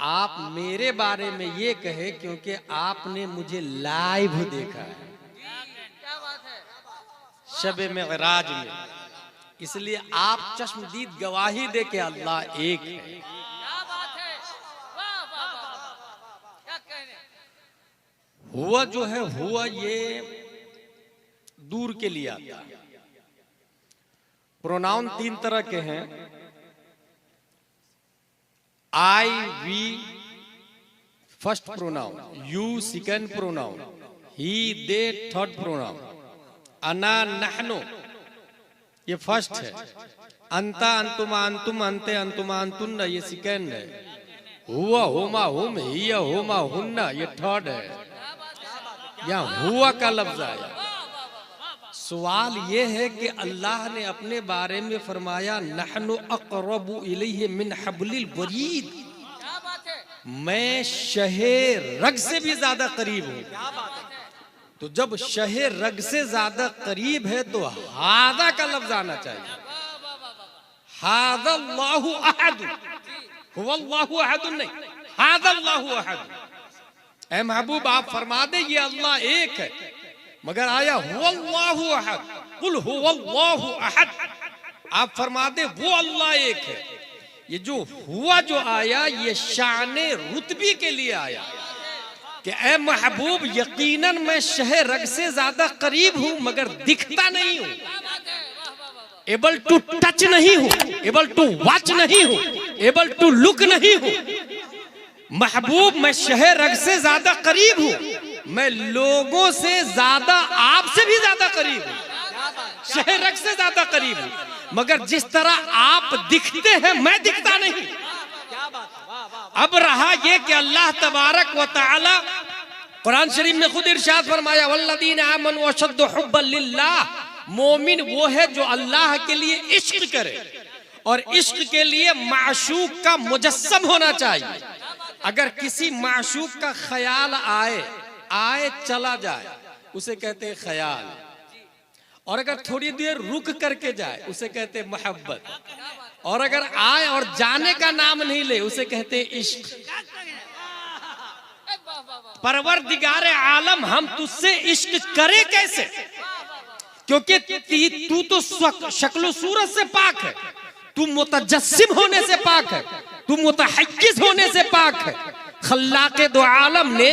आप मेरे बारे में ये कहे क्योंकि आपने मुझे लाइव देखा है शब मेराज में, इसलिए आप चश्मदीद गवाही दे के अल्लाह एक है। हुआ जो है हुआ ये दूर के लिए आता है। प्रोनाउन 3 तरह के हैं, I we first pronoun, you second pronoun, he they third pronoun, अना नहनो ये फर्स्ट है, अंता अंतुमा अंतुम अंते अंतुमा अंतुन्ना ये सेकंड है, हुआ हुमा हुम हिया हुमा हुन्ना ये थर्ड है। यहाँ हुआ का लफ्ज आया। सवाल ये है कि अल्लाह ने अपने बारे में फरमाया नहनु अक़रबु इलैहि मिन हब्लिल वरीद, मैं शहे रग से भी ज्यादा करीब हूँ। तो जब शहे रग से ज्यादा करीब है तो हादा का लफ्ज आना चाहिए। हादल्लाहु अहद, हुवल्लाहु अहद नहीं, हादल्लाहु अहद। ऐ महबूब आप फरमा दे ये अल्लाह एक है, मगर आया हुवल्लाहु अहद, कुल हुवल्लाहु अहद, आप फरमा दे वो अल्लाह एक है। ये जो हुआ जो आया ये शाने रुतबी के लिए आया कि ऐ महबूब यकीनन मैं शहे रग से ज्यादा करीब हूं मगर दिखता नहीं हूं, एबल टू टच नहीं हूं, एबल टू वॉच नहीं हूं, एबल टू लुक नहीं हूं। महबूब मैं शहे रग से ज्यादा करीब हूं, मैं लोगों से ज्यादा आपसे भी ज्यादा करीब हूं, शहे रग से ज्यादा करीब हूं, मगर जिस तरह आप दिखते हैं मैं दिखता नहीं। अब रहा ये कि अल्लाह तबारक व तआला कुरान शरीफ में खुद इरशाद फरमाया वल्लदीन आमनु अशद्दु हुब्बन लिल्लाह, मोमिन वो है जो अल्लाह के लिए इश्क करे और इश्क के लिए माशूक का मुजस्सम होना चाहिए। अगर किसी माशूक का ख्याल आए चला जाए उसे कहते हैं ख्याल, और अगर थोड़ी देर रुक करके जाए उसे कहते हैं मोहब्बत, और अगर आए और जाने का नाम नहीं ले उसे कहते हैं इश्क। परवरदिगारे आलम हम तुझसे इश्क करे कैसे, क्योंकि तू तो शक्ल सूरत से पाक है, तू मुतजस्सिम होने से पाक है, तू मुतहज्जिज होने से पाक है। खल्लाक़े दो आलम ने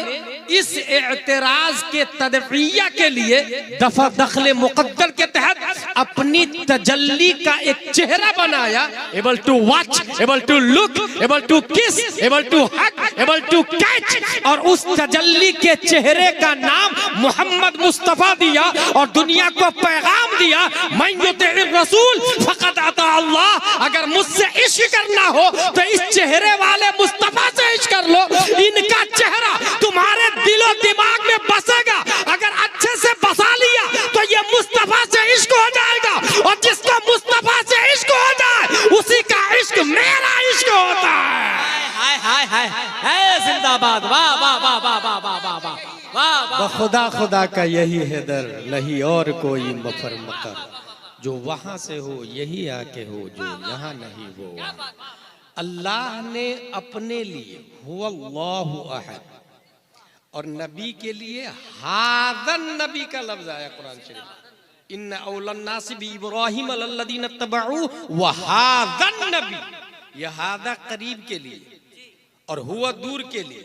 इस एतराज के तदफ़िया के लिए दफा दखले मुक़द्दर के तहत अपनी तजल्ली का एक चेहरा बनाया, able to watch, able to look, able to kiss, able to hug, able to catch, और उस तजल्ली के चेहरे का नाम मोहम्मद मुस्तफ़ा दिया और दुनिया को पैगाम दिया मन युतिइर रसूल फ़क़द अता अल्लाह। अगर मुझसे इश्क करना हो तो इस चेहरे वाले मुस्तफ़ा से इश्क कर लो, इनका चेहरा तुम्हारे दिलो दिमाग में बसेगा। अगर अच्छे से बसा लिया तो ये मुस्तफा से इश्क हो जाएगा, और जिसका मुस्तफा से इश्क हो जाए उसी का इश्क मेरा इश्क होता है। हाय हाय हाय हाय जिंदाबाद, वाह वाह वाह वाह वाह वाह वाह वाह वाह। खुदा खुदा का यही है दर, नहीं और कोई मफर मकर, जो वहां से हो यही आके हो, जो यहाँ नहीं वो। अल्लाह ने अपने लिए हुवल्लाहु अहद और नबी के लिए हादन नबी का लफ्ज आया कुरान शरीफ, इन्ना औलन नासि बि इब्राहीम लल्लज़ीना तबऊ व हादन नबी। यह हादा करीब के लिए और हुआ दूर के लिए,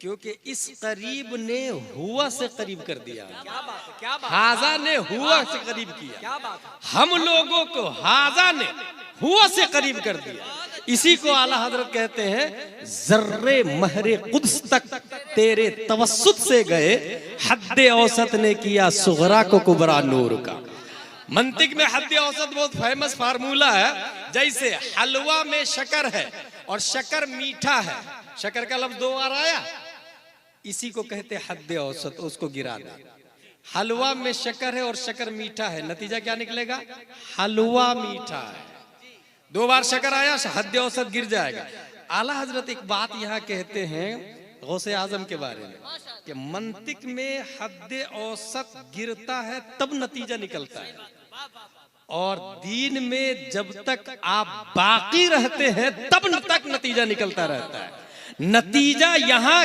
क्योंकि इस करीब ने हुआ से करीब कर दिया, हाजा ने हुआ से करीब किया, हम लोगों को हाजा ने हुआ से करीब कर दिया। इसी को आला हजरत कहते हैं जर्रे महरे कुद्स तक तेरे तवस्सुत से गए, हद्दे औसत ने किया सुगरा को कुबरा नूर का। मंतिक में हद्दे औसत बहुत फेमस फार्मूला है, जैसे हलवा में शक्कर है और शक्कर मीठा है, शक्कर का लफ्ज 2 बार आया, इसी को कहते हैं हद्दे औसत, उसको गिरा दे। हलवा में शक्कर है और शक्कर मीठा है, नतीजा क्या निकलेगा, हलवा मीठा है। 2 बार शक्कर आया, हद्दे औसत गिर जाएगा। आला हजरत एक बात यहाँ कहते हैं गौसे आजम के बारे में कि मंतिक में हद्दे औसत गिरता है तब नतीजा निकलता है, और दीन में जब तक आप बाकी रहते हैं तब तक नतीजा निकलता रहता है। नतीजा यहाँ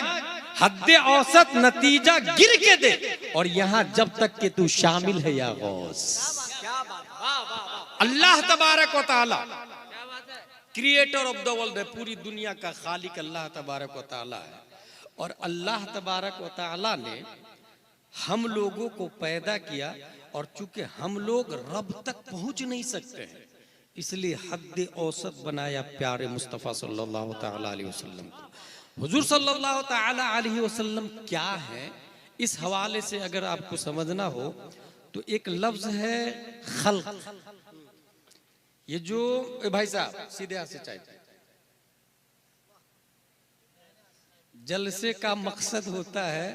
हद औसत नतीजा गिर के दे, और यहाँ जब तक कि तू शामिल है या गौस। अल्लाह तबारक व तआला क्रिएटर ऑफ द वर्ल्ड है, पूरी दुनिया का खालिक अल्लाह तबारक व तआला है। और अल्लाह तबारक व तआला ने हम लोगों को पैदा किया, और चूंकि हम लोग रब तक पहुंच नहीं सकते हैं, इसलिए हद औसत बनाया प्यारे मुस्तफ़ा सल्लल्लाहु तआला अलैहि वसल्लम को। हुजूर सल्लल्लाहु तआला अलैहि वसल्लम क्या है, इस हवाले से अगर आपको समझना हो तो एक लफ्ज है खल्क। ये जो भाई साहब सीधे हाथ से चाहिए, जलसे का मकसद होता है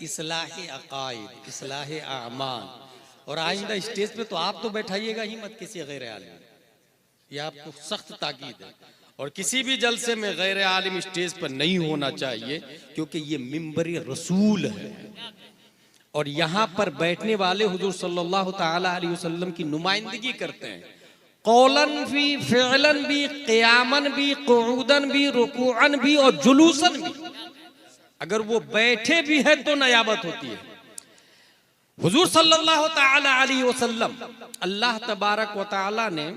इस्लाह अकायद, इस्लाह आमाल। और आइंदा स्टेज पे तो आप तो बैठाइएगा ही मत किसी गैर आलिम, ये आपको सख्त ताकीद है। और किसी भी जलसे में गैर आलिम स्टेज पर नहीं होना चाहिए, क्योंकि ये मिंबरी रसूल है, और यहाँ पर बैठने वाले हुजूर सल्लल्लाहु तआला अलैहि वसल्लम की नुमाइंदगी करते हैं। कौलन भी, फ़िअलन भी, क़ियामन भी, क़ुऊदन भी, रुकूअन भी और जुलूसन भी। अगर वो बैठे भी है तो नयाबत होती है। हुजूर सल्लल्लाहु तआला अलैहि वसल्लम, अल्लाह तबारक व तआला ने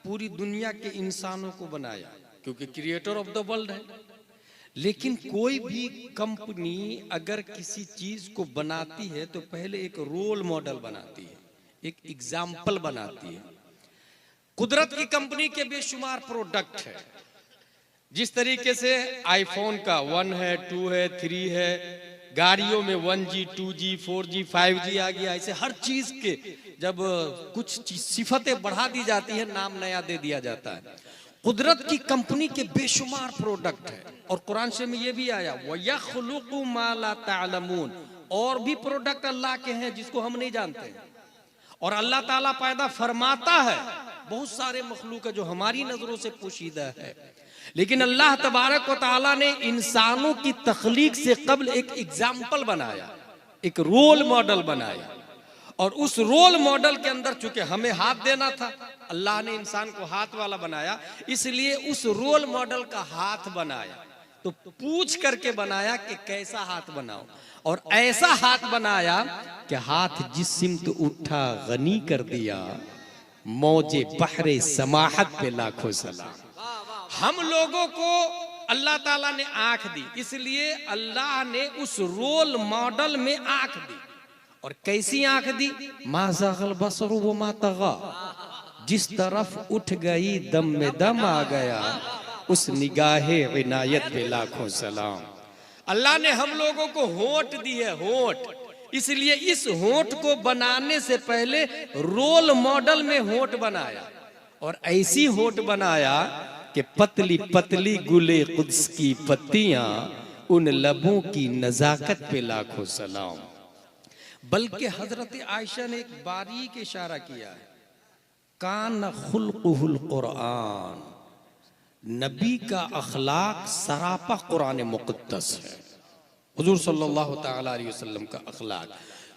पूरी दुनिया के इंसानों को बनाया, क्योंकि क्रिएटर ऑफ द वर्ल्ड है। लेकिन कोई भी कंपनी अगर किसी चीज को बनाती है तो पहले एक रोल मॉडल बनाती है, एक एग्जाम्पल बनाती है। कुदरत की कंपनी के बेशुमार प्रोडक्ट है, जिस तरीके से आईफोन का 1 है, 2 है, 3 है, गाड़ियों में 1G, 2G, 4G, 5G आ गया। ऐसे हर चीज के जब कुछ सिफतें बढ़ा दी जाती है, नाम नया दे दिया जाता है। कुदरत की कंपनी के बेशुमार प्रोडक्ट है, और कुरान से में ये भी आया वयख्लुकु मा ला तालमून, और भी प्रोडक्ट अल्लाह के हैं जिसको हम नहीं जानते। और अल्लाह ताला पैदा फरमाता है बहुत सारे मखलूक है जो हमारी नजरों से पोशीदा है। लेकिन अल्लाह तबारक व तआला ने इंसानों की तख्लीक से कबल एक एग्जाम्पल बनाया, एक रोल मॉडल बनाया। और उस रोल मॉडल के अंदर चूंकि हमें हाथ देना था, अल्लाह ने इंसान को हाथ वाला बनाया, इसलिए उस रोल मॉडल का हाथ बनाया। तो पूछ करके बनाया कि कैसा हाथ बनाओ, और ऐसा हाथ बनाया कि हाथ जिस सिमत उठा गनी कर दिया, मौजे बहरे समाहत पे लाखों सलाम। हम लोगों को अल्लाह ताला ने आंख दी, इसलिए अल्लाह ने उस रोल मॉडल में आंख दी। और कैसी आंख दी? मा ज़ाग़ल बसरु व मा तग़ा, जिस तरफ उठ गई दम में दम आ गया, उस निगाहे इनायत पे लाखों सलाम। अल्लाह ने हम लोगों को होंठ दी है, होंठ, इसलिए इस होंठ को बनाने से पहले रोल मॉडल में होंठ बनाया, और ऐसी होंठ बनाया कि पतली पतली गुले कुद्स की पत्तियां, उन लबों की नजाकत पे लाखों सलाम। बल्कि हजरत आयशा ने एक बारीक इशारा किया है, कान खुल्कुहुल कुरान, नबी का अखलाक सरापा कुरान मुक़द्दस है। हुजूर सल्लल्लाहु तआला अलैहि वसल्लम का अखलाक,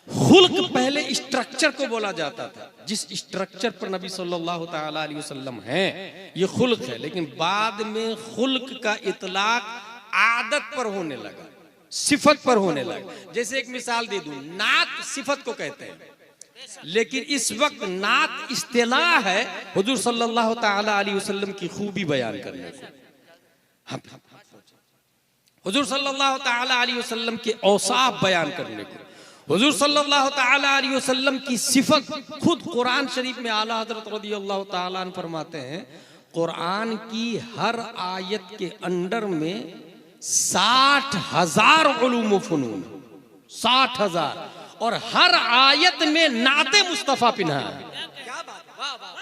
खुल्क पहले स्ट्रक्चर को बोला जाता था, जिस स्ट्रक्चर पर नबी सल्लल्लाहु तआला अलैहि वसल्लम हैं ये खुल्क है। लेकिन बाद में खुल्क का इतलाक आदत पर होने लगा, सिफत पर होने लगा। जैसे एक मिसाल दे दूं, नात सिफत को कहते हैं, लेकिन इस वक्त नात इस्तिलाह है हुजूर सल्लल्लाहु तआला अलैहि वसल्लम की खूबी बयान करने को, हुजूर सल्लल्लाहु तआला अलैहि वसल्लम के औसाफ बयान करने को, हुजूर सल्लल्लाहु तआला अलैहि वसल्लम की सिफत। खुद कुरान शरीफ में आला हजरत रज़ियल्लाहु तआला अन्हु फरमाते हैं, कुरान की हर आयत के अंडर में 60,000 उलूम व फुनून, 60,000, और हर आयत में नाते मुस्तफा पिन्हा है।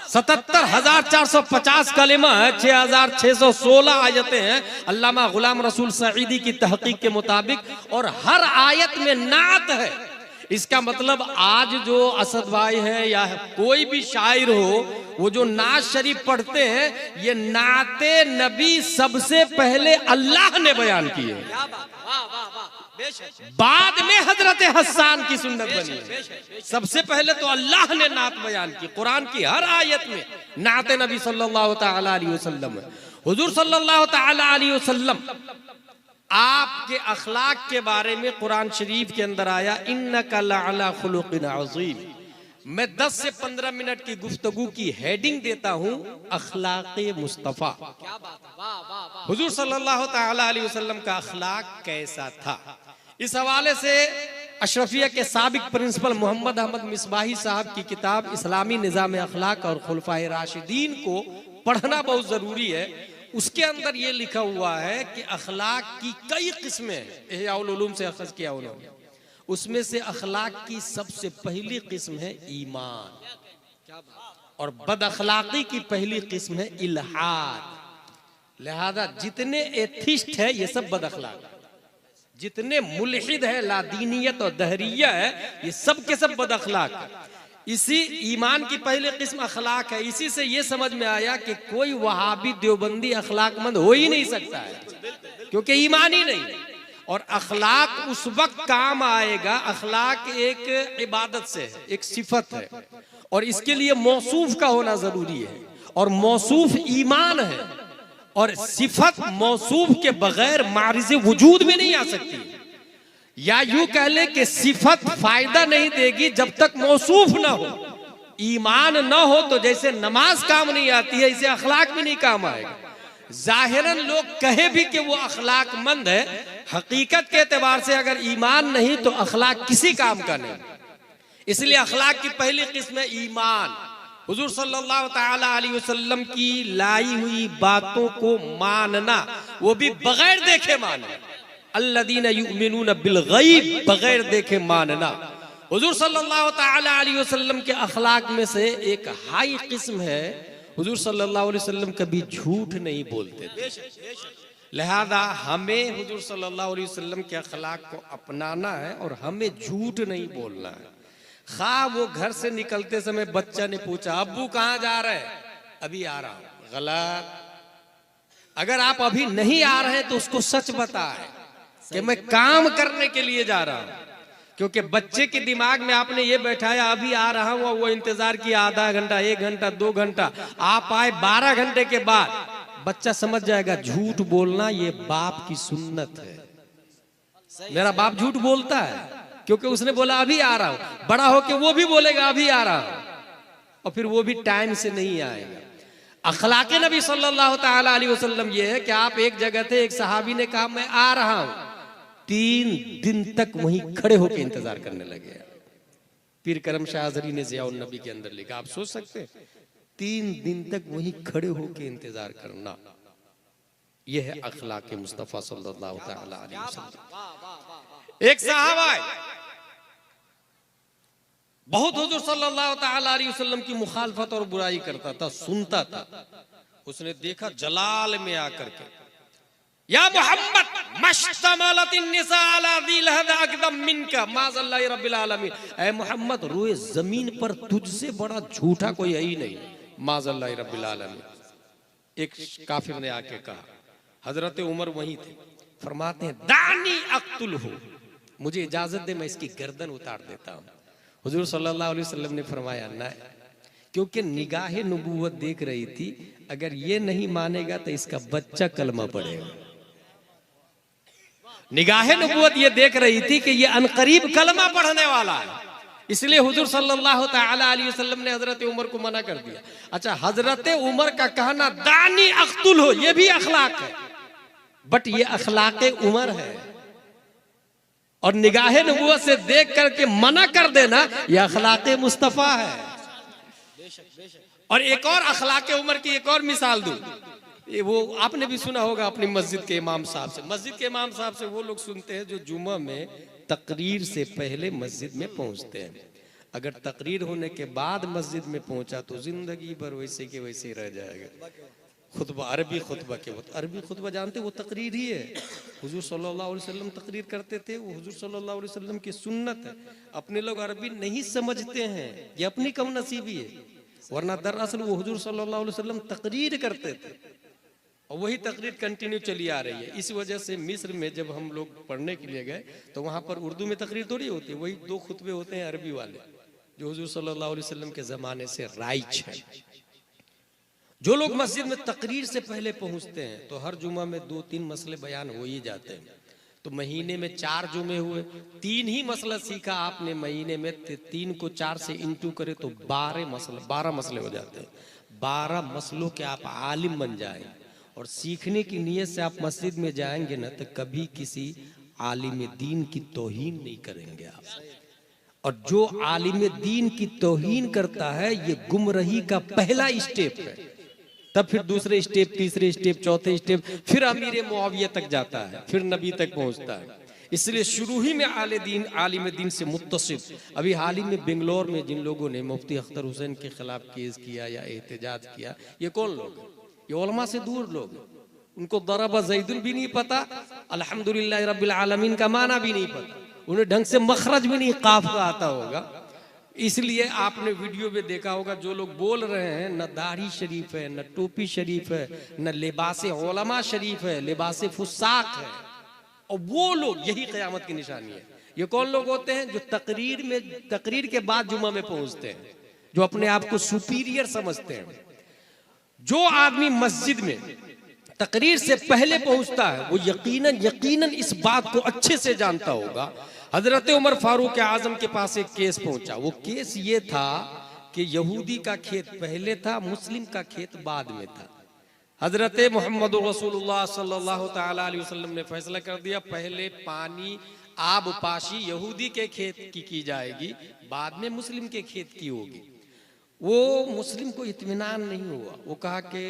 77,450 कलिमा है, 6,616 आयतें हैं अल्लामा गुलाम रसूल सईदी की तहकीक के मुताबिक, और हर आयत में नात है। इसका मतलब आज जो असद भाई है या कोई भी शायर हो, वो जो नात शरीफ पढ़ते हैं, ये नाते नबी सबसे पहले अल्लाह ने बयान की है, बाद में हजरत हसन की सुन्नत बनी। सबसे पहले तो अल्लाह ने नात बयान की। कुरान की हर आयत में नाते नबी सल्लल्लाहु तआला अलैहि वसल्लम है। हुजूर सल्लल्लाहु तआला अलैहि वसल्लम आपके अखलाक के बारे में कुरान शरीफ के अंदर आया, इन्नका लअला खुलुकिन अज़ीम। मैं 10 से 15 मिनट की गुफ्तगू की हेडिंग देता हूं, अखलाक़े मुस्तफ़ा। क्या बात है, वाह वाह वाह। हुजूर सल्लल्लाहु ताला अलैहि वसल्लम का अखलाक कैसा था। इस हवाले से अशरफिया के साबिक प्रिंसिपल मोहम्मद अहमद मिसबाही साहब की किताब इस्लामी निज़ाम अखलाक और खुलफाए राशिदीन को पढ़ना बहुत जरूरी है। उसके अंदर ये लिखा हुआ है कि अखलाक की कई किस्में इहयाउल उलूम से अखज़ किया उन्होंने। उसमें से अखलाक की सबसे पहली किस्म है ईमान, और बद अखलाकी की पहली किस्म है इल्हाद। लिहाजा जितने एथिस्ट है ये सब बद अखलाक, जितने मुल्हिद है, लादीनियत और दहरिया है, ये सब के सब बद अखलाक। इसी ईमान की पहली किस्म अखलाक है। इसी से ये समझ में आया कि कोई वहाबी देवबंदी अखलाकमंद हो ही नहीं सकता है, क्योंकि ईमान ही नहीं है। और अखलाक उस वक्त काम आएगा, अखलाक एक इबादत से है, एक सिफत है, और इसके लिए मौसूफ का होना जरूरी है, और मौसूफ ईमान है, और सिफत मौसूफ के बगैर मारिज़े वजूद में नहीं आ सकती। या यूं कह ले कि सिफत फायदा नहीं देगी जब तक मौसूफ ना हो। ईमान ना हो तो जैसे नमाज काम नहीं आती है, इसे अखलाक भी नहीं काम आएगा। जाहिरन लोग कहे भी कि वो अखलाकमंद है, हकीकत के एतबार से अगर ईमान नहीं तो अखलाक किसी काम का नहीं। इसलिए अखलाक की पहली किस्म है ईमान। हुजूर सल्लल्लाहु ताला अलैहि वसल्लम की लाई हुई बातों को मानना, वो भी बगैर देखे मानना। अल्लदीना युमिनून बिल गैब, बगैर देखे मानना। हुजूर सल्लल्लाहु ताला अलैहि वसल्लम के अखलाक में से एक हाई किस्म है, हुजूर सल्लल्लाहु अलैहि वसल्लम कभी झूठ नहीं बोलते थे। लिहाजा हमें हुजूर सल्लल्लाहु अलैहि वसल्लम के अखलाक को अपनाना है और हमें झूठ नहीं बोलना है। खा वो घर से निकलते समय बच्चा ने पूछा, अब्बू कहाँ जा रहे हैं? अभी आ रहा हूं। गलत। अगर आप अभी नहीं आ रहे हैं तो उसको सच बताएं कि मैं काम करने के लिए जा रहा हूं, क्योंकि बच्चे के दिमाग में आपने ये बैठाया अभी आ रहा हूं, वो इंतजार किया आधा घंटा, 1 घंटा, 2 घंटा, आप आए 12 घंटे के बाद, बच्चा समझ जाएगा झूठ बोलना ये बाप की सुन्नत है। मेरा बाप झूठ बोलता है क्योंकि उसने बोला अभी आ रहा हूं। बड़ा होके वो भी बोलेगा अभी आ रहा हूं, और फिर वो भी टाइम से नहीं आएगा। अखलाके नबी सल्लल्लाहु ताला अलैहि वसल्लम ये है कि आप एक जगह थे, एक सहाबी ने कहा मैं आ रहा हूं, 3 दिन तक वहीं खड़े होकर इंतजार करने लगे। पीर करम शाह हज़री ने ज़ियाउन नबी के अंदर लिखा, आप सोच सकते हैं 3 दिन तक वहीं खड़े होकर इंतजार करना, यह है अखलाके मुस्तफ़ा सल्लल्लाहु ताला अलैहि वसल्लम। एक सहाबा बहुत हुजूर सल्लल्लाहु ताला अलैहि वसल्लम की मुखालफत और बुराई करता था, सुनता था। उसने देखा जलाल में आकर के, या मोहम्मद मश्तमलतिन निसा अला दिल हद अकदम मिनका माज़ल्लाहि रब्बिल आलमीन। ऐ मोहम्मद, रोए जमीन पर तुझसे बड़ा झूठा कोई है ही नहीं, माज़ल्लाहि रब्बिल आलमीन। एक काफिर ने आके कहा, हजरत उमर वहीं थे, फरमाते हैं दानी अक्तुल हो, मुझे इजाजत दे मैं इसकी गर्दन उतार देता हूं। हुजूर सल्लल्लाहु अलैहि वसल्लम ने फरमाया ना, क्योंकि निगाहे नबूवत देख रही थी, अगर ये नहीं मानेगा तो इसका बच्चा कलमा पढ़ेगा। निगाहे नबूवत ये देख रही थी कि ये अनकरीब कलमा पढ़ने वाला है, इसलिए हुजूर सल्लल्लाहु ताला अलैहि वसल्लम ने हजरत उमर को मना कर दिया। अच्छा, हजरत उमर का कहना दानी अख्तुल हो, ये भी अखलाक है, बट ये अखलाके उमर है, और निगाहे नबूवत से देख करके मना कर देना यह अखलाके मुस्तफा है। और एक और अखलाके उमर की एक और मिसाल दूं, वो आपने भी सुना होगा अपनी मस्जिद के इमाम साहब से। मस्जिद के इमाम साहब से वो लोग सुनते हैं जो जुम्मा में तकरीर से पहले मस्जिद में पहुंचते हैं। अगर तकरीर होने के बाद मस्जिद में पहुंचा तो जिंदगी भर वैसे के वैसे रह जाएगा। खुतबा अरबी खुतबा के वक्त, अरबी खुतबा जानते वो तकरीर ही है। हुजूर सल्लल्लाहु अलैहि वसल्लम तकरीर करते थे, वो हुजूर सल्लल्लाहु अलैहि वसल्लम की सुन्नत है। अपने लोग अरबी नहीं समझते हैं, ये अपनी कम नसीबी है, वरना दरअसल वो हुजूर सल्लल्लाहु अलैहि वसल्लम तकरीर करते थे, और वही तकरीर कंटिन्यू चली आ रही है। इस वजह से मिस्र में जब हम लोग पढ़ने के लिए गए तो वहां पर उर्दू में तकरीर थोड़ी होती है, वही 2 खुतबे होते हैं अरबी वाले, जो हुजूर सल्लल्लाहु अलैहि वसल्लम के जमाने से राइज है। जो लोग मस्जिद में तकरीर से पहले पहुंचते हैं तो हर जुमा में 2-3 मसले बयान हो ही जाते हैं। तो महीने में 4 जुमे हुए, 3 ही मसला सीखा आपने महीने में, 3 को 4 से इंटू करे तो 12 मसले हो जाते हैं। 12 मसलों के आप आलिम बन जाएं और सीखने की नीयत से आप मस्जिद में जाएंगे ना तो कभी किसी आलिम दीन की तौहीन नहीं करेंगे आप। और जो आलिम दीन की तौहीन करता है ये गुमराही का पहला स्टेप है, तब फिर दूसरे स्टेप, तीसरे स्टेप, चौथे स्टेप, फिर अमीर मुआविया तक जाता है, फिर नबी तक पहुंचता है। इसलिए शुरू ही में आलिम दीन से मुत्तसिल। अभी हाल ही में बेंगलोर में जिन लोगों ने मुफ्ती अख्तर हुसैन के खिलाफ केस किया या एहतजाज किया, ये कौन लोग हैं? ये उलमा से दूर लोग हैं। उनको दरबा ज़ैदुन भी नहीं पता, अल्हम्दुलिल्लाह रब्बिल आलमीन का माना भी नहीं पता, उन्हें ढंग से मखरज भी नहीं काफ का आता होगा। इसलिए आपने वीडियो में देखा होगा जो लोग बोल रहे हैं न दाढ़ी शरीफ है, न टोपी शरीफ है, न लिबास उलमा शरीफ है, लिबास फुसाक है। और वो लोग, यही क़यामत की निशानी है। ये कौन लोग होते हैं? जो तकरीर के बाद जुमा में पहुंचते हैं, जो अपने आप को सुपीरियर समझते हैं। जो आदमी मस्जिद में तकरीर से पहले पहुंचता है वो यकीनन इस बात को अच्छे से जानता होगा। हजरत उमर फारूक आजम के पास एक केस पहुंचा। वो केस ये था कि यहूदी का खेत पहले था, मुस्लिम का खेत बाद में था। हजरत मोहम्मद रसूलुल्लाह सल्लल्लाहु तआला अलैहि वसल्लम ने फैसला कर दिया पहले पानी आब पाशी यहूदी के खेत की जाएगी, बाद में मुस्लिम के खेत की होगी। वो मुस्लिम को इत्मीनान नहीं हुआ। वो कहा कि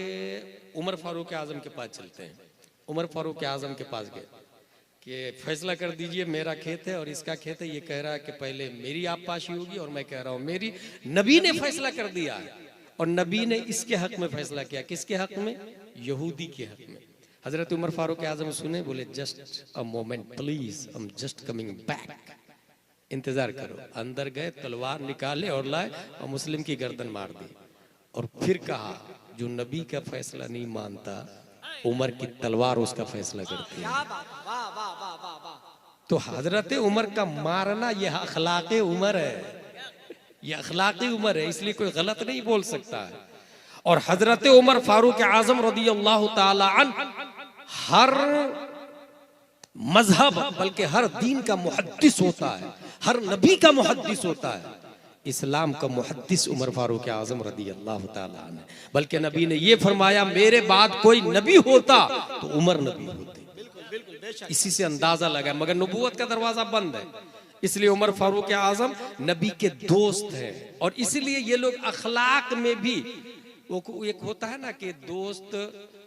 उमर फारूक आजम के पास चलते हैं। उमर फारूक आजम के पास गए कि फैसला कर दीजिए, मेरा खेत है और इसका खेत है। ये कह रहा है कि पहले मेरी आबपाशी होगी और मैं कह रहा हूँ मेरी। नबी ने फैसला कर दिया है और नबी ने इसके हक में फैसला किया। किसके हक में? यहूदी के हक में। हजरत उमर फारूक आजम सुने, बोले just a moment please, I am just coming back, इंतजार करो। अंदर गए, तलवार निकाले और लाए और मुस्लिम की गर्दन मार दी। और फिर कहा जो नबी का फैसला नहीं मानता, उमर की तलवार उसका फैसला करती है। तो हजरत उमर का मारना यह अखलाक़े उमर है, यह अखलाक़ी उमर है, इसलिए कोई गलत नहीं बोल सकता है। और हजरत उमर फारूक आजम रज़ियल्लाहु ताला अन्हु हर मजहब बल्कि हर दीन का मुहद्दिस होता है, हर नबी का मुहद्दिस होता है। इस्लाम का मुहद्दिस उमर फारूक आजम रज़ियल्लाहु ताला अन्हु। बल्कि नबी ने ये फरमाया मेरे बाद कोई नबी होता तो उमर नबी होते। इसी से अंदाजा लगा, मगर नबूवत का दरवाजा बंद है, इसलिए उमर फारूक आजम नबी के दोस्त हैं। और इसलिए ये लोग अखलाक में भी, वो एक होता है ना कि दोस्त,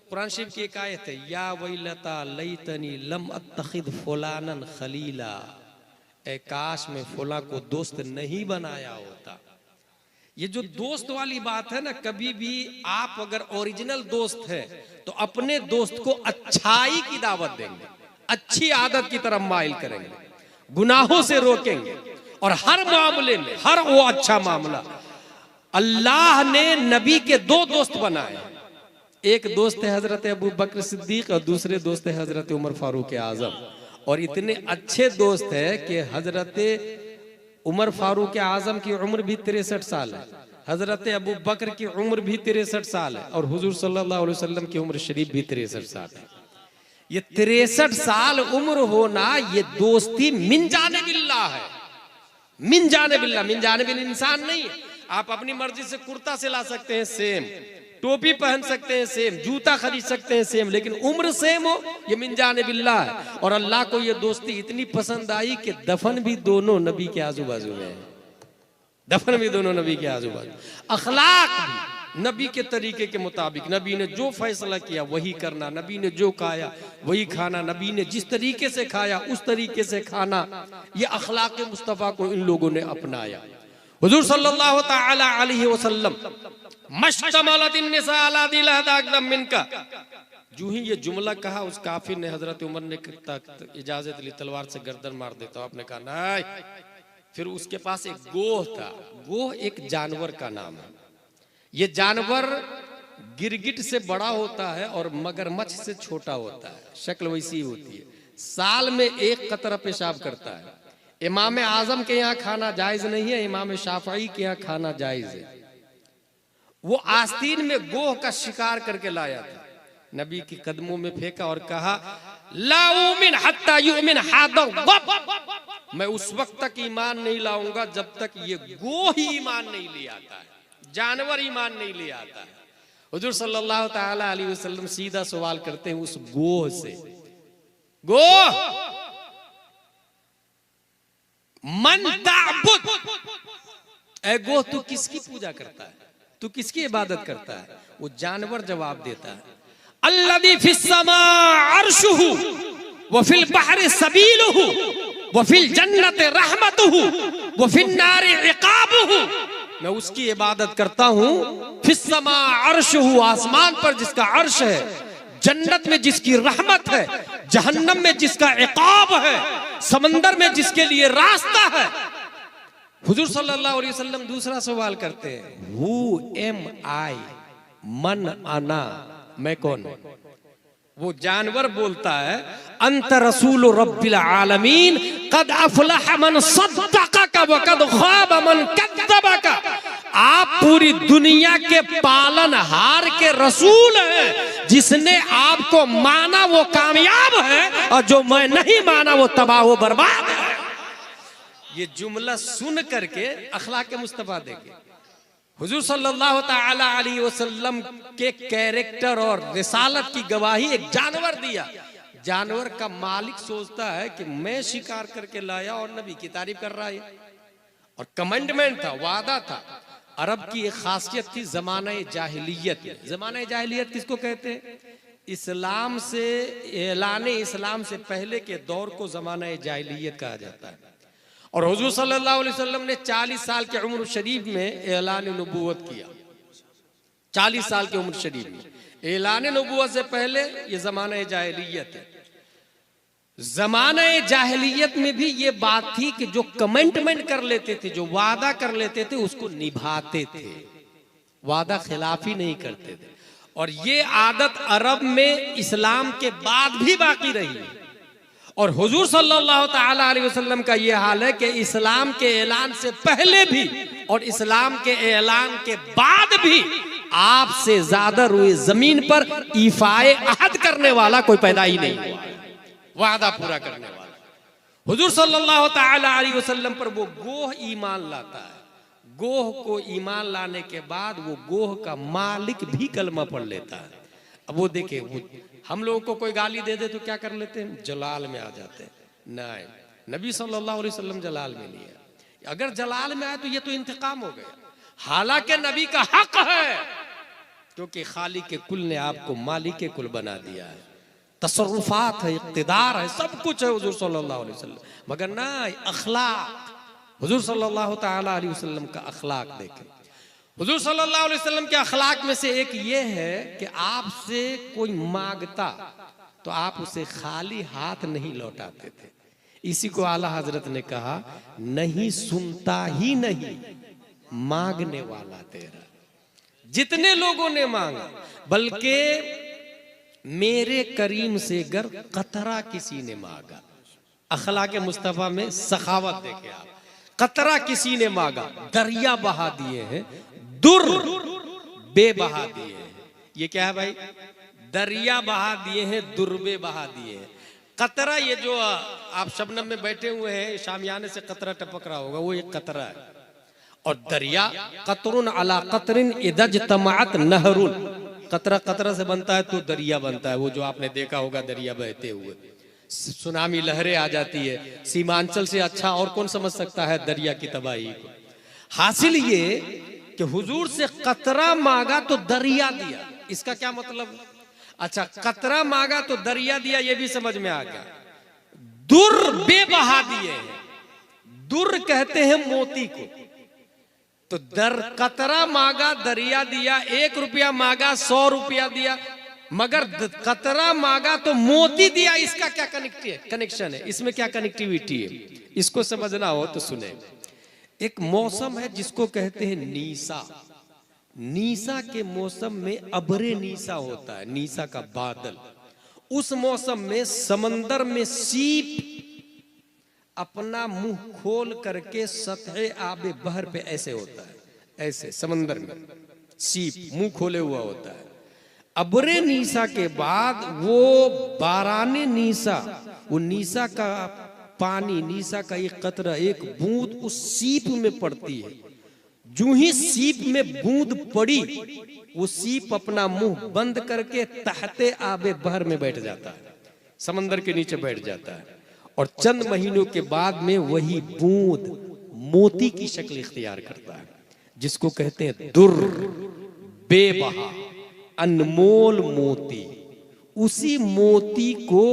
कुरान शरीफ की एक आयत है, या वैलता लैतनी लम अत्तखिद फुलानन खलीला, ए काश में फुला को दोस्त नहीं बनाया होता। ये जो दोस्त वाली बात है ना, कभी भी आप अगर ओरिजिनल दोस्त है तो अपने दोस्त को अच्छाई की दावत देंगे, अच्छी आदत की तरफ माइल करेंगे, गुनाहों से रोकेंगे। और हर मामले में, हर वो अच्छा मामला, अल्लाह ने नबी के 2 दोस्त बनाए। एक दोस्त है हजरत अबू बकर सिद्दीक और दूसरे दोस्त है हजरत उमर फारूक आजम। और इतने अच्छे दोस्त है कि हजरत उमर फारूक आजम की उम्र भी 63 साल है, हजरत अबू बकर की उम्र भी 63 साल है और हुजूर सल्लल्लाहु अलैहि वसल्लम की उम्र शरीफ भी 63 साल है। ये 63 साल उम्र होना, ये दोस्ती मिन जाने बिल्लाह है, मिन जाने बिल्लाह। मिन जाने बिल इंसान नहीं है। आप अपनी मर्जी से कुर्ता सिला सकते हैं सेम, टोपी पहन सकते हैं सेम, जूता खरीद सकते हैं सेम, लेकिन उम्र सेम हो, ये मिन जाने बिल्लाह है। और अल्लाह को ये दोस्ती इतनी पसंद आई कि दफन भी दोनों नबी के आजू बाजू में है, दफन भी दोनों नबी के आजू बाजू। अखलाक भी नबी के तरीके के मुताबिक, नबी ने जो फैसला किया वही करना, नबी ने जो खाया वही खाना, नबी ने जिस तरीके से खाया उस तरीके से खाना। ये अखलाक मुस्तफ़ा को इन लोगों ने अपनाया। हुजूर सल्लल्लाहु तआला अलैहि वसल्लम मश्तमलतिन निसा अला दिल अदम मिनका, जो ही ये जुमला कहा उस काफिर ने, हजरत उमर ने इजाजत ली, तलवार से गर्दन मार देता। आपने कहा नहीं। फिर उसके पास एक गोह था, गोह एक जानवर का नाम है। ये जानवर गिरगिट से बड़ा होता है और मगरमच्छ से छोटा होता है, शक्ल वैसी होती है। साल में 1 कतरा पेशाब करता है। इमाम आजम के यहाँ खाना जायज नहीं है, इमाम शाफई के यहाँ खाना जायज है। वो आस्तीन में गोह का शिकार करके लाया था, नबी के कदमों में फेंका और कहा ला उमिन हत्ता युमिन हादा गब, मैं उस वक्त तक ईमान नहीं लाऊंगा जब तक ये गोह ही ईमान नहीं ले आता है, जानवर ईमान नहीं ले आता है। हुजूर सल्लल्लाहु ताला अलैहि वसल्लम सीधा सवाल करते हैं उस गोह से, गोह मन ताबुद, ऐ गोह तू किसकी पूजा करता है, तू किसकी इबादत करता है? वो जानवर जवाब देता है अल्लज़ी फिस समा अर्शुहु व फिल बहरि सबीलुहु व फिल जन्नति रहमतुहु व फिन नारि इकाबुहु, मैं उसकी इबादत करता हूं। फिस समा अर्शुहु, आसमान पर जिसका अर्श है, जन्नत में जिसकी रहमत है, जहन्नम में जिसका इकाब है, समंदर में जिसके लिए रास्ता है। हुजूर सल्लल्लाहु अलैहि वसल्लम दूसरा सवाल करते हैं हु एम आई, मन आना, मैं कौन हूं? वो जानवर बोलता है अंत रसूल रब्बिल आलमीन कद अफलह मन सद्दक़का व कद ख़ाब मन कज़्ज़बका, आप पूरी दुनिया के पालनहार के रसूल हैं, जिसने आपको माना वो कामयाब है और जो मैं नहीं माना वो तबाह व बर्बाद है। ये जुमला सुन करके अखलाक मुस्तफा देखे हुजूर सल्लल्लाहु ताला अलैहि वसल्लम के कैरेक्टर और रिसालत की गवाही एक जानवर दिया। जानवर का मालिक सोचता है कि मैं शिकार करके लाया और नबी की तारीफ कर रहा है, और कमेंडमेंट था, वादा था। अरब की एक खासियत थी ज़माने जाहिलियत। ज़माने जाहिलियत किसको कहते हैं? इस्लाम से, ऐलाने इस्लाम से पहले के दौर को ज़माने जाहिलियत कहा जाता है। और हुजूर सल्लल्लाहु अलैहि वसल्लम ने 40 साल के उम्र शरीफ में ऐलान नबूवत किया। 40 साल के उम्र शरीफ में ऐलान नबूवत से पहले ये ज़माने जाहिलियत है। ज़माने जाहिलियत में भी ये बात थी कि जो कमिटमेंट कर लेते थे, जो वादा कर लेते थे, उसको निभाते थे, वादा खिलाफी नहीं करते थे। और ये आदत अरब में इस्लाम के बाद भी बाकी रही। और हुजूर सल्लल्लाहु ताला अलैहि वसल्लम का ये हाल है कि इस्लाम के ऐलान से पहले भी और इस्लाम के ऐलान के बाद भी आपसे ज्यादा रुए जमीन पर ईफाए अहद करने वाला कोई पैदा ही नहीं हुआ, वादा पूरा करने वाला। हुजूर सल्लल्लाहु ताला अलैहि वसल्लम पर वो गोह ईमान लाता है। गोह को ईमान लाने के बाद वो गोह का मालिक भी कलमा पढ़ लेता है। अब वो देखे, वो हम लोगों को कोई गाली दे दे तो क्या कर लेते हैं? जलाल में आ जाते हैं। नहीं, नबी सल्लल्लाहु अलैहि वसल्लम जलाल में नहीं है। अगर जलाल में आए तो ये तो इंतकाम हो गया। हालांकि नबी का हक है, क्योंकि खालिक के कुल ने आपको मालिक के कुल बना दिया है, तसर्रुफात है, इक़्तिदार है, सब कुछ है हुजूर सल्लल्लाहु अलैहि वसल्लम। मगर ना अखलाक, हुजूर सल्लल्लाहु ताला अलैहि वसल्लम का अखलाक देखें। हुजूर सल्लल्लाहु अलैहि वसल्लम के अखलाक में से एक ये है कि आपसे कोई मांगता तो आप उसे खाली हाथ नहीं लौटाते थे। इसी को आला हजरत ने कहा नहीं सुनता ही नहीं, मांगने वाला तेरा। जितने लोगों ने मांगा, बल्कि मेरे करीम से गर कतरा किसी ने मांगा। अखलाक मुस्तफा में सखावत देखे आप। कतरा किसी ने मांगा, दरिया बहा दिए हैं, दुर बे बहा दिए हैं। ये क्या है भाई? दरिया बहा दिए हैं, दुर्बे बहा दिए हैं। कतरा, ये जो आप शबनम में बैठे हुए हैं, शामियाने से कतरा टपक रहा होगा, वो एक कतरा है। और दरिया कतरुन अला कतरिन इदज तमात नहरुन, कतरा कतरा से बनता है तो दरिया बनता है। वो जो आपने देखा होगा दरिया बहते हुए, सुनामी लहरें आ जाती है। सीमांचल से अच्छा और कौन समझ सकता है दरिया की तबाही को। हासिल ये कि हुजूर से कतरा मांगा तो दरिया दिया, इसका क्या मतलब? अच्छा, कतरा मांगा तो दरिया दिया, ये भी समझ में आ गया। दुर बे बहा दिए हैं, दुर कहते हैं मोती को। तो कतरा मांगा दरिया दिया, 1 रुपया मांगा 100 रुपया दिया, मगर कतरा मांगा तो मोती दिया। इसका क्या कनेक्शन है? इसमें क्या कनेक्टिविटी है? इसको समझना हो तो सुने। एक मौसम है जिसको कहते हैं नीसा। नीसा के मौसम में अबरे नीसा होता है, नीसा का बादल। उस मौसम में समंदर में सीप अपना मुंह खोल करके सतह आबे बहर पे ऐसे होता है, ऐसे समंदर में सीप मुंह खोले हुआ होता है। अबरे नीसा के बाद वो बाराने नीसा, वो नीसा का पानी, नीसा का एक कतरा, एक बूंद उस सीप में पड़ती है। जो ही सीप में बूंद पड़ी, वो सीप अपना मुंह बंद करके तहते आबे बहर में बैठ जाता है, समंदर के नीचे बैठ जाता है। और चंद महीनों के बाद में वही बूंद मोती की शक्ल इख्तियार करता है, जिसको कहते हैं दुर, बेबहा, अनमोल मोती। उसी मोती को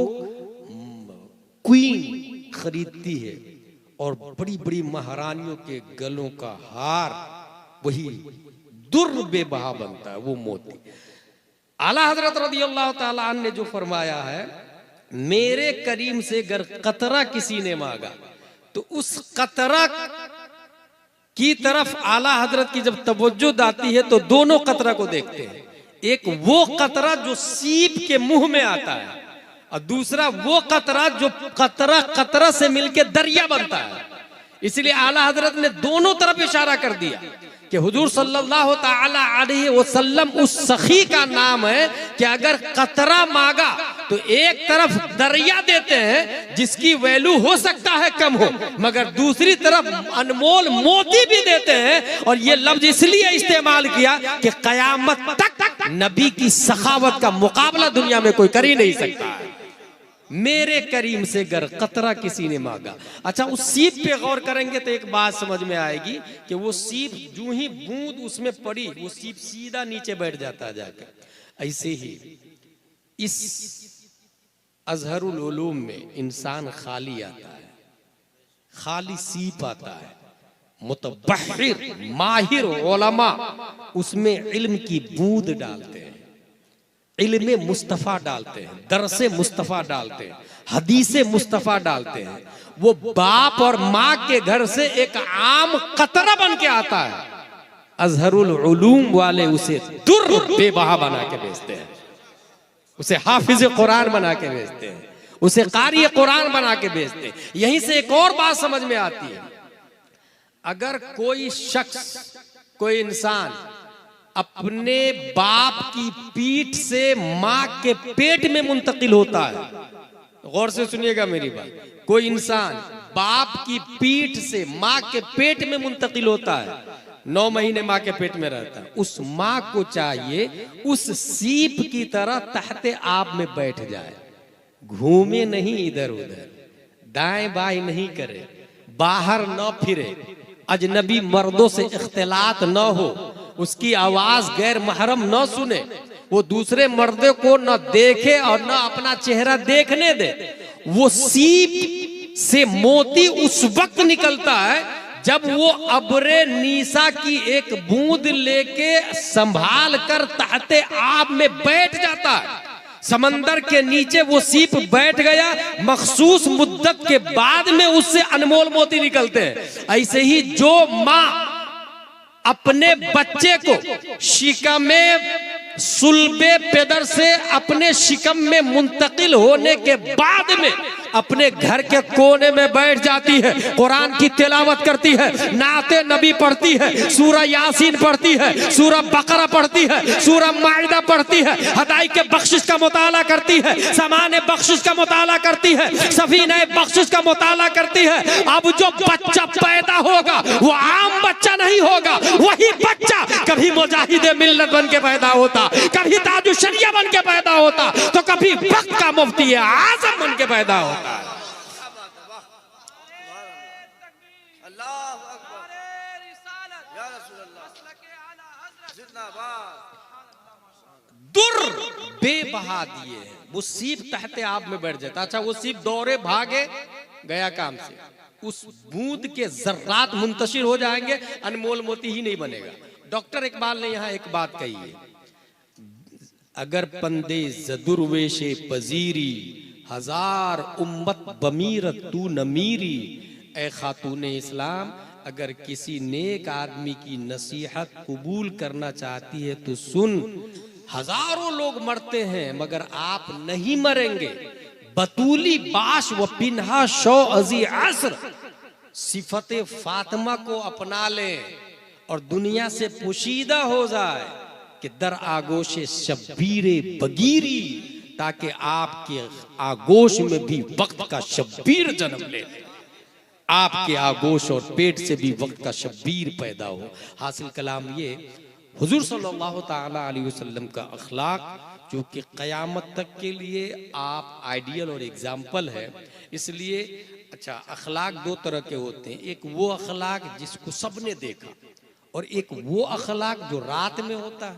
क्वीन खरीदती है और बड़ी बड़ी महारानियों के गलों का हार वही दुर बेबहा बनता है, वो मोती। आला हजरत रज़ियल्लाहु ताला अन्हु ने जो फरमाया है, मेरे करीम से अगर कतरा किसी ने मांगा तो उस कतरा की तरफ आला हजरत की जब तवज्जो आती है तो दोनों कतरा को देखते हैं। एक वो कतरा जो सीप के मुंह में आता है, और दूसरा वो कतरा जो कतरा कतरा से मिलके दरिया बनता है। इसलिए आला हजरत ने दोनों तरफ इशारा कर दिया कि हुजूर सल्लल्लाहु ताला अलैहि वसल्लम उस सखी का नाम है कि अगर कतरा मांगा तो एक तरफ दरिया देते हैं जिसकी वैल्यू हो सकता है कम हो, मगर दूसरी तरफ अनमोल मोती भी देते हैं। और ये लफ्ज इसलिए इस्तेमाल किया कि कयामत तक नबी की सखावत का मुकाबला दुनिया में कोई कर ही नहीं सकता है। मेरे करीम से गर कतरा किसी ने मांगा। अच्छा, उस सीप पे गौर करेंगे तो एक बात समझ में आएगी कि वो सीप जो ही बूंद उसमें पड़ी, वो सीप सीधा नीचे बैठ जाता जाकर। ऐसे ही इस अजहरुल उलूम में इंसान खाली आता है, खाली सीप आता है। मुतबहिर माहिर उलमा उसमें इल्म की बूंद डालते हैं, इल्म मुस्तफ़ा डालते हैं, दरसे मुस्तफ़ा डालते हैं, हदीसे मुस्तफ़ा डालते हैं। वो बाप और माँ के घर से एक आम कतरा बन के आता है। अजहरुल उलूम वाले उसे दुर बेबहा बना के बेचते हैं, उसे हाफिज कुरान बना के बेचते हैं, उसे कारी कुरान बना के बेचते हैं। यहीं से एक और बात समझ में आती है, अगर कोई शख्स, कोई इंसान अपने बाप की पीठ से माँ के पेट में मुंतकिल होता है, गौर से सुनिएगा मेरी बात, कोई इंसान बाप की पीठ से माँ के पेट में मुंतकिल होता है, 9 महीने माँ के पेट में रहता है, उस माँ को चाहिए उस सीप की तरह तहते आब में बैठ जाए, घूमे नहीं इधर उधर, दाएं बाएं नहीं करे, बाहर न फिरे, अजनबी मर्दों से इख्तिलात न हो, उसकी आवाज गैर महरम न सुने, वो दूसरे मर्दों को न देखे और न अपना चेहरा देखने दे। वो सीप से मोती उस वक्त निकलता है जब वो अबरे नीसा की एक बूंद लेके संभाल कर तहते आब में बैठ जाता है। समंदर के नीचे वो सीप बैठ गया, मखसूस मुद्दत के बाद में उससे अनमोल मोती निकलते हैं। ऐसे ही जो माँ अपने बच्चे को शिकमे सुल्बे पेदर से अपने शिकम में मुंतकिल होने के बाद में अपने घर के कोने में बैठ जाती है, कुरान की तिलावत करती है, नाते नबी पढ़ती है, सूरह यासीन पढ़ती है, सूरह बकरा पढ़ती है, सूरह माइदा पढ़ती है, हदाई के बख्शिश का मुताला करती है, सामान्य बख्शिश का मुताला करती है, सफीने बख्शिश का मुताला करती है। अब जो बच्चा पैदा होगा वो आम बच्चा नहीं होगा, वही बच्चा कभी मुजाहिद मिल्लत बन के पैदा होता, कभी ताजु शरिया बन के पैदा होता, तो कभी वक्त का मुफ्ती आजम बन के पैदा होता। दुर बेबहा दिए, वो सीप तहते आब में बैठ जाता। अच्छा, वो सीप दौड़े भागे गया काम से, उस बूंद के जर्रात मुंतशिर हो जाएंगे, अनमोल मोती ही नहीं बनेगा। डॉक्टर इकबाल ने यहाँ एक बात कही है, अगर पंदे जदुर्वेशे पजीरी हजार उम्मत बमीरत तू नमीरी। ए खातून इस्लाम, अगर किसी नेक आदमी की नसीहत कबूल करना चाहती है तो सुन, हजारों लोग मरते हैं मगर आप नहीं मरेंगे। बतूली बाश व पिन्हा शौ अजी असर, सिफते फातिमा को अपना लें और दुनिया से पोशीदा हो जाए कि दर आगोश शब्बीरे बगीरी, ताकि आपके आगोश में भी वक्त का शब्बीर जन्म ले, आपके आगोश और पेट से भी वक्त का शब्बीर पैदा हो। हासिल कलाम ये हुजूर सल्लल्लाहु ताला अलैहि वसल्लम का अखलाक जो कि क़यामत तक के लिए आप आइडियल और एग्जाम्पल है। इसलिए अच्छा, अखलाक दो तरह के होते हैं, एक वो अखलाक जिसको सबने देखा, और एक वो अखलाक जो रात में होता है,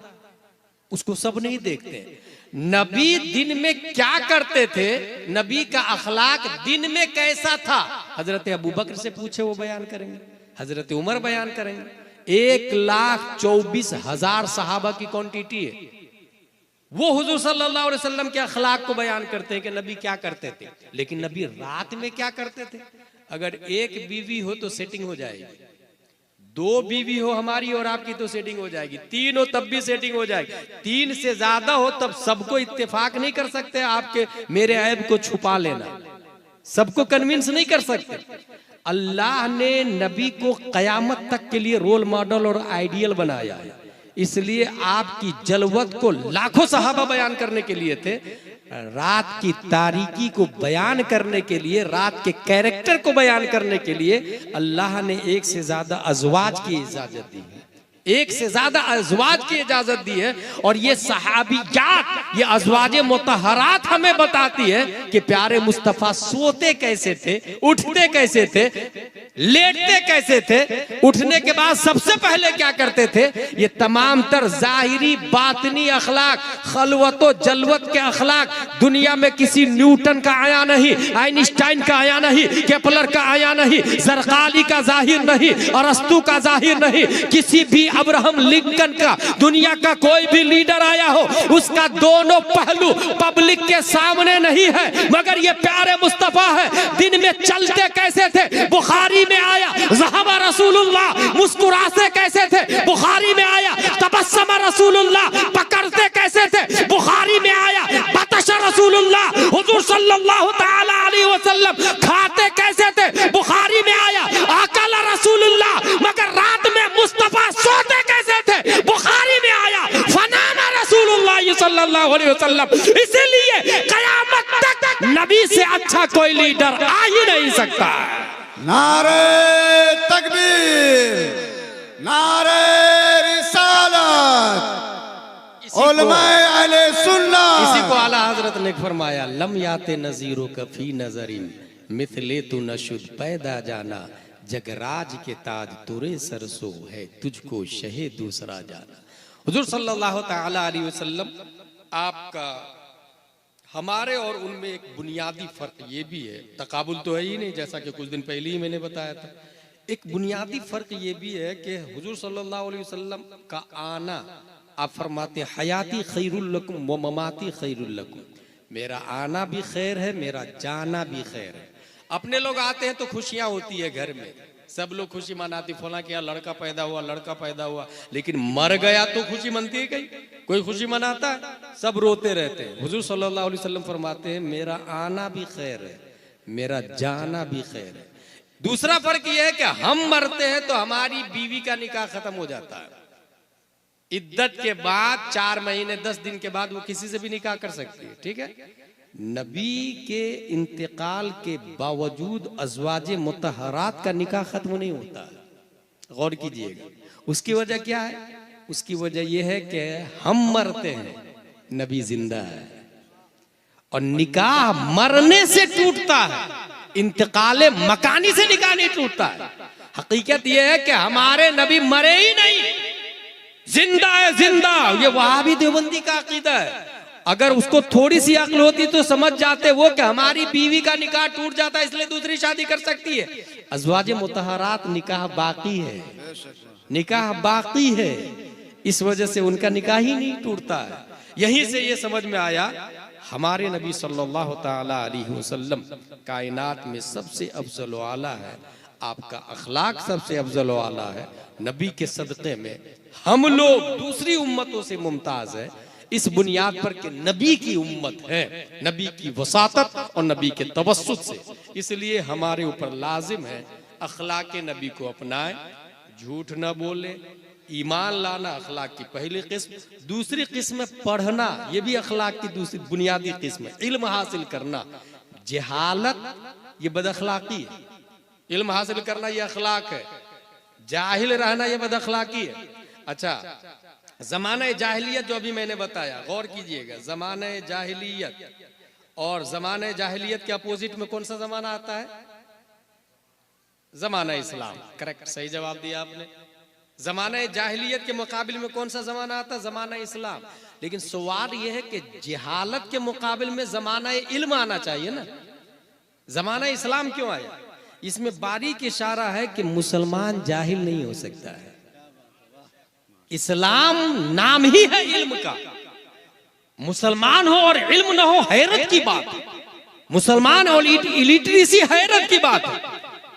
उसको सब नहीं देखते। नबी दिन में क्या करते थे, नबी का अखलाक दिन में कैसा था, हजरत अबू बकर से पूछे वो बयान करेंगे, हजरत उमर बयान करेंगे। 1,24,000 सहाबा की क्वांटिटी है, वो हुजूर सल्लल्लाहु अलैहि वसल्लम के अखलाक को बयान करते हैं कि नबी क्या करते थे। लेकिन नबी रात में क्या करते थे? अगर एक बीवी हो तो सेटिंग हो जाएगी, 2 बीवी हो हमारी और आपकी तो सेटिंग हो जाएगी, 3 हो तब भी सेटिंग हो जाएगी, 3 से ज्यादा हो तब सबको इत्तेफाक नहीं कर सकते आपके मेरे ऐब को छुपा लेना, सबको कन्विंस नहीं कर सकते। अल्लाह ने नबी को कयामत तक के लिए रोल मॉडल और आइडियल बनाया है, इसलिए आपकी जलवत को लाखों सहाबा बयान करने के लिए थे, रात की तारीकी को बयान करने के लिए, रात के कैरेक्टर को बयान करने के लिए अल्लाह ने 1 से ज्यादा अज़वाज की इजाजत दी है, 1 से ज्यादा अज़वाज की इजाजत दी है। और ये सहाबियात, ये अज़वाजे मुतहरात हमें बताती है कि प्यारे मुस्तफा सोते कैसे थे, उठते कैसे थे, लेटते कैसे थे, उठने के बाद सबसे पहले क्या करते थे। ये तमाम तर जाहिरी बातनी अखलाक, खलवत जलवत के अखलाक दुनिया में किसी न्यूटन का आया नहीं, आइंस्टाइन का आया नहीं, केपलर का आया नहीं, जरकाली का जाहिर नहीं, अरस्तु का जाहिर नहीं, किसी भी अब्राहम लिंकन का, दुनिया का कोई भी लीडर आया हो उसका दोनों पहलू पब्लिक के सामने नहीं है, मगर ये प्यारे मुस्तफा है। दिन में चलते कैसे थे, बुखारी में आया। ज़हबा रसूलुल्लाह, मुस्कुराते कैसे थे, बुखारी में आया। तबस्सम रसूलुल्लाह, पकड़ते कैसे थे, बुखारी में आया। बतश रसूलुल्लाह, हुजूर सल्लल्लाहु ताला अलैहि वसल्लम खाते कैसे थे, बुखारी में आया। अकल रसूलुल्लाह, मगर रात में मुस्तफा सोते कैसे थे, बुखारी में आया। फनाना रसूलुल्लाह सल्लल्लाहु अलैहि वसल्लम। इसीलिए क़यामत तक नबी से अच्छा कोई लीडर आ ही नहीं सकता। नारे तकबीर, नारे रिसालत, उलमाए अहले सुन्नत। इसी को आला हजरत ने फरमाया, लम याते नजीरो कफी नजरिन मिथले तू नशुद पैदा जाना, जगराज के ताज तुरे सरसो है, तुझको शहे दूसरा जाना। हुजूर सल्लल्लाहु ताला अलैहि वसल्लम आपका हमारे और उनमें एक बुनियादी फर्क ये भी है, तकाबुल तो है ही नहीं, जैसा कि कुछ दिन पहले ही मैंने बताया था। एक बुनियादी फर्क ये भी है कि हुजूर सल्लल्लाहु अलैहि वसल्लम का आना, आप फरमाते हयाती खैरुल लकुम व ममाती खैरुल लकुम, मेरा आना भी खैर है, मेरा जाना भी खैर है। अपने लोग आते हैं तो खुशियां होती है घर में, सब लोग खुशी मनाती, फला क्या लड़का पैदा हुआ, लड़का पैदा हुआ, लेकिन मर गया तो खुशी मनती है कहीं, कोई खुशी मनाता है, सब रोते रहते हैं। हुजूर सल्लल्लाहु अलैहि वसल्लम फरमाते हैं मेरा आना भी खैर है, मेरा जाना भी खैर है। दूसरा फर्क यह है कि हम मरते हैं तो हमारी बीवी का निकाह खत्म हो जाता है, इद्दत के बाद 4 महीने 10 दिन के बाद वो किसी से भी निकाह कर सकती है, ठीक है। नबी के इंतकाल के बावजूद अज़वाजे मुतहरात का निकाह खत्म नहीं होता, गौर कीजिएगा। उसकी वजह क्या है? उसकी वजह यह है कि हम मरते हैं, नबी जिंदा है, और निकाह मरने से टूटता है, इंतकाले मकानी से निकाह नहीं टूटता है। हकीकत यह है कि हमारे नबी मरे ही नहीं, जिंदा है, जिंदा। ये वहाबी देवबंदी का अकीदा है। अगर उसको थोड़ी सी अक्ल होती तो समझ जाते वो कि हमारी बीवी का निकाह टूट जाता है इसलिए दूसरी शादी कर सकती है। अज़वाजे मुतहरात निकाह बाकी है, निकाह बाकी है, इस वजह से उनका निकाह ही नहीं टूटता है। यहीं से ये समझ में आया हमारे नबी सल्लल्लाहु ताला अलैहि वसल्लम कायनात में सबसे अफजल व आला है, आपका अखलाक सबसे अफजल व आला है। नबी के सदक़े में हम लोग दूसरी उम्मतों से मुमताज है, इस बुनियाद पर कि नबी की उम्मत है, नबी की वसातत और नबी के तवस्सुत से। इसलिए हमारे ऊपर लाजिम है अखलाक नबी को अपनाएं, झूठ ना बोले, ईमान लाना अखलाक की पहली किस्म। दूसरी किस्म पढ़ना, ये भी अखलाक की दूसरी बुनियादी किस्म है। इल्म हासिल करना, जहालत ये बदअखलाकी है, इल्म हासिल करना ये अखलाक है, जाहिल रहना ये बदअखलाकी है। अच्छा, जमाने जाहिलियत जो अभी मैंने बताया, गौर कीजिएगा, जमाने जाहिलियत और जमाने जाहिलियत के अपोजिट में कौन सा जमाना आता है? जमाना इस्लाम। करेक्ट, सही जवाब दिया आपने। जमाने जाहिलियत के मुकाबले में कौन सा जमाना आता है? जमाना इस्लाम। लेकिन सवाल यह है कि जहालत के मुकाबले में जमाना इल्म आना चाहिए ना। जमाना इस्लाम क्यों आया? इसमें बारीक इशारा है कि मुसलमान जाहिल नहीं हो सकता है। इस्लाम नाम ही है इल्म का। मुसलमान हो और इल्म ना हो, हैरत की बात है। मुसलमान और इलिटरेसी हैरत की बात है।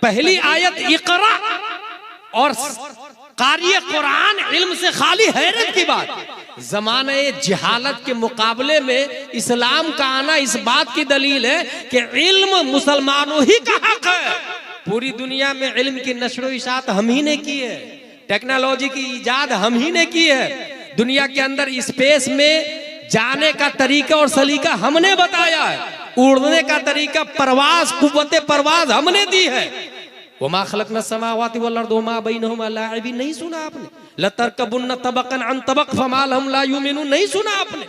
पहली आयत इकरा और कारी कुरान इल्म से खाली, हैरत की बात। जमाने जहालत के मुकाबले में इस्लाम का आना इस बात की दलील है कि इल्म मुसलमानों ही का हक है। पूरी दुनिया में इल्म की नशर व इशाअत हम ही ने की है, टेक्नोलॉजी की इजाद हम ही ने की है, दुनिया के अंदर स्पेस में जाने का तरीका और सलीका हमने बताया है, उड़ने का तरीका, परवाज, कुव्वते परवाज हमने दी है। वमा खलकना समावाति वल अर्द वमा बैनहुमा लाइबिन, नहीं सुना आपने? लतरकबुन्ना तबकन अन तबक फमा लहुम ला युमिनून, नहीं सुना आपने?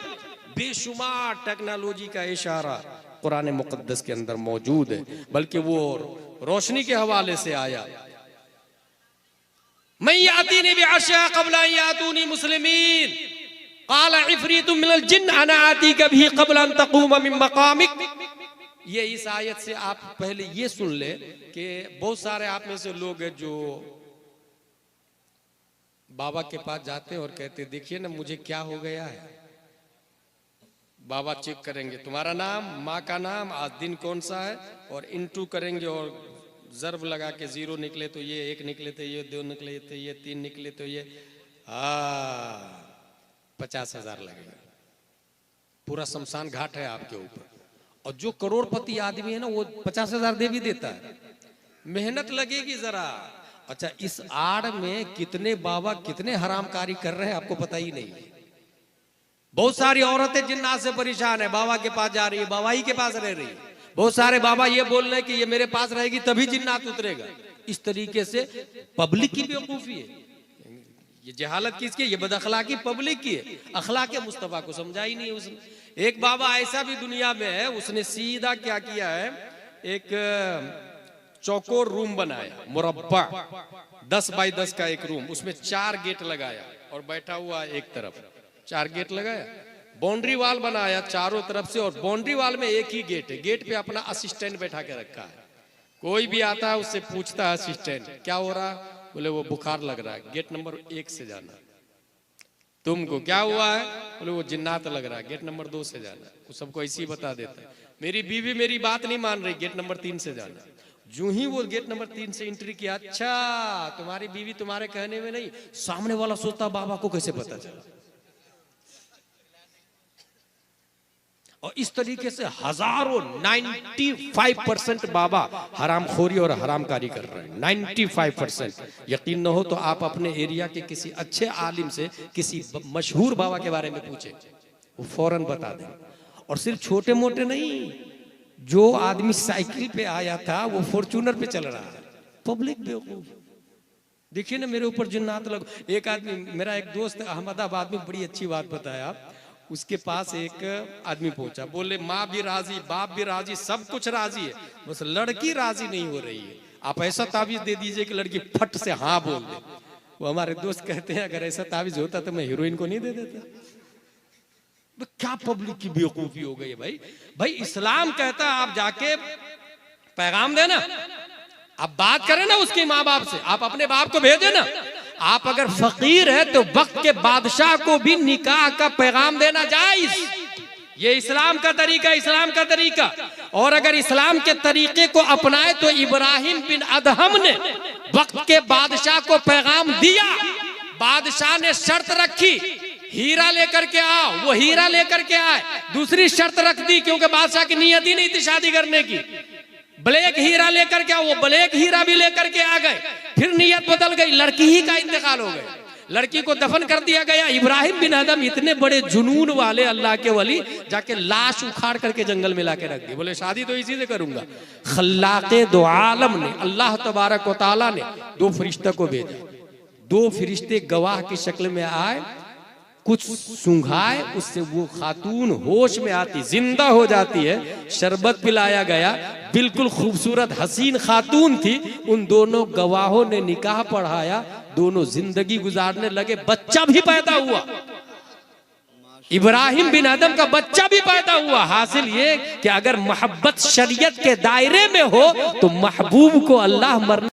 बेशुमार टेक्नोलॉजी का इशारा कुरान मुकद्दस के अंदर मौजूद है, बल्कि वो रोशनी के हवाले से आया। मैं यातीनी बिअशया क़ब्ल अन यातूनी मुस्लिमीन क़ाल इफ़रीतुम मिनल जिन्न अना आतीका बिही क़ब्ल अन तक़ूम मिन मक़ामिक। ये इस आयत से आप पहले ये सुन ले कि बहुत सारे आप में से लोग हैं जो बाबा के पास जाते हैं और कहते देखिए ना मुझे क्या हो गया है। बाबा चेक करेंगे तुम्हारा नाम, माँ का नाम, आज दिन कौन सा है, और इंटू करेंगे और ज़र्ब लगा के 0 निकले तो ये, 1 निकले तो ये, 2 निकले तो ये, 3 निकले तो ये, 50,000 लगेगा। पूरा शमशान घाट है आपके ऊपर। और जो करोड़पति आदमी है ना वो 50,000 दे भी देता है, मेहनत लगेगी जरा। अच्छा, इस आड़ में कितने बाबा कितने हरामकारी कर रहे हैं आपको पता ही नहीं। बहुत सारी औरतें जिन्नात से परेशान है, बाबा के पास जा रही है, बाबा ही के पास रह रही है। बहुत सारे बाबा ये बोल रहे हैं कि ये मेरे पास रहेगी तभी जिन्नात उतरेगा। इस तरीके से पब्लिक की बेवकूफी है। ये जहालत किसकी? ये बदअखलाकी पब्लिक की है। अखलाक मुस्तफा को समझा ही नहीं उसने। एक बाबा ऐसा भी दुनिया में है, उसने सीधा क्या किया है, एक चौकोर रूम बनाया, मुरब्बा 10 बाई 10 का एक रूम, उसमें 4 गेट लगाया और बैठा हुआ एक तरफ 4 गेट लगाया, बाउंड्री वाल बनाया चारों तरफ से, और बाउंड्री वाल में एक ही गेट है। गेट पे अपना असिस्टेंट बैठा के रखा है। कोई भी आता है उससे पूछता है असिस्टेंट क्या हो रहा, बोले वो बुखार लग रहा है, गेट नंबर 1 से जाना। तुमको क्या हुआ है, बोले वो जिन्नात लग रहा है, गेट नंबर 2 से जाना। वो सबको ऐसे ही बता देता है। मेरी बीवी मेरी बात नहीं मान रही, गेट नंबर 3 से जाना। जो ही वो गेट नंबर 3 से एंट्री किया, अच्छा तुम्हारी बीवी तुम्हारे कहने में नहीं, सामने वाला सोचता बाबा को कैसे पता चला। और इस तरीके से हजारों 95% बाबा हरामखोरी और हरामकारी कर रहे हैं। 95%। यकीन न हो तो आप अपने एरिया के किसी अच्छे आलिम से किसी मशहूर बाबा के बारे में पूछे, वो फौरन बता दें। और सिर्फ छोटे मोटे नहीं, जो आदमी साइकिल पे आया था वो फॉर्च्यूनर पे चल रहा है। पब्लिक बेवकूफ। देखिए ना मेरे ऊपर जिन्नात लग। एक आदमी, मेरा एक दोस्त अहमदाबाद में, बड़ी अच्छी बात बताया, उसके पास एक आदमी पहुंचा, बोले माँ भी राजी, बाप भी राजी, सब कुछ राजी है, बस लड़की राजी नहीं हो रही है। आप ऐसा ताबीज दे दीजिए कि लड़की फट से हाँ बोल दे। वो हमारे दोस्त कहते हैं अगर ऐसा ताबीज होता तो मैं हीरोइन को नहीं दे देता। तो क्या पब्लिक की बेवकूफी हो गई है भाई। भाई इस्लाम कहता है आप जाके पैगाम देना, आप बात करें ना उसके माँ बाप से, आप अपने बाप को भेजे ना। आप अगर फकीर है तो वक्त के बादशाह को भी निकाह का पैगाम देना जायज। ये इस्लाम का तरीका, इस्लाम का तरीका। और अगर इस्लाम के तरीके को अपनाए तो इब्राहिम बिन अदहम ने वक्त के बादशाह को पैगाम दिया। बादशाह ने शर्त रखी, हीरा लेकर के आओ, वो हीरा लेकर के आए। दूसरी शर्त रख दी, क्योंकि बादशाह की नियत ही नहीं थी शादी करने की। ब्लैक हीरा लेकर के, वो ब्लैक हीरा भी लेकर के आ गए। फिर नियत बदल गई, लड़की ही का इंतकाल हो गया, लड़की को दफन कर दिया गया। इब्राहिम बिन अदम इतने बड़े जुनून वाले अल्लाह के वली, जाके लाश उखाड़ करके जंगल में लाके रख दी। बोले शादी तो इसी से करूंगा। खल्लाके दो आलम ने, अल्लाह तबारक व तआला ने 2 फरिश्ते को भेजा। 2 फरिश्ते गवाह की शक्ल में आए, कुछ सुंघाए, उससे वो खातून होश में आती, जिंदा हो जाती है। शरबत पिलाया गया, बिल्कुल खूबसूरत हसीन खातून थी। उन दोनों गवाहों ने निकाह पढ़ाया, दोनों जिंदगी गुजारने लगे। बच्चा भी पैदा हुआ, इब्राहिम बिन आदम का बच्चा भी पैदा हुआ। हासिल ये कि अगर मोहब्बत शरीयत के दायरे में हो तो महबूब को अल्लाह मरने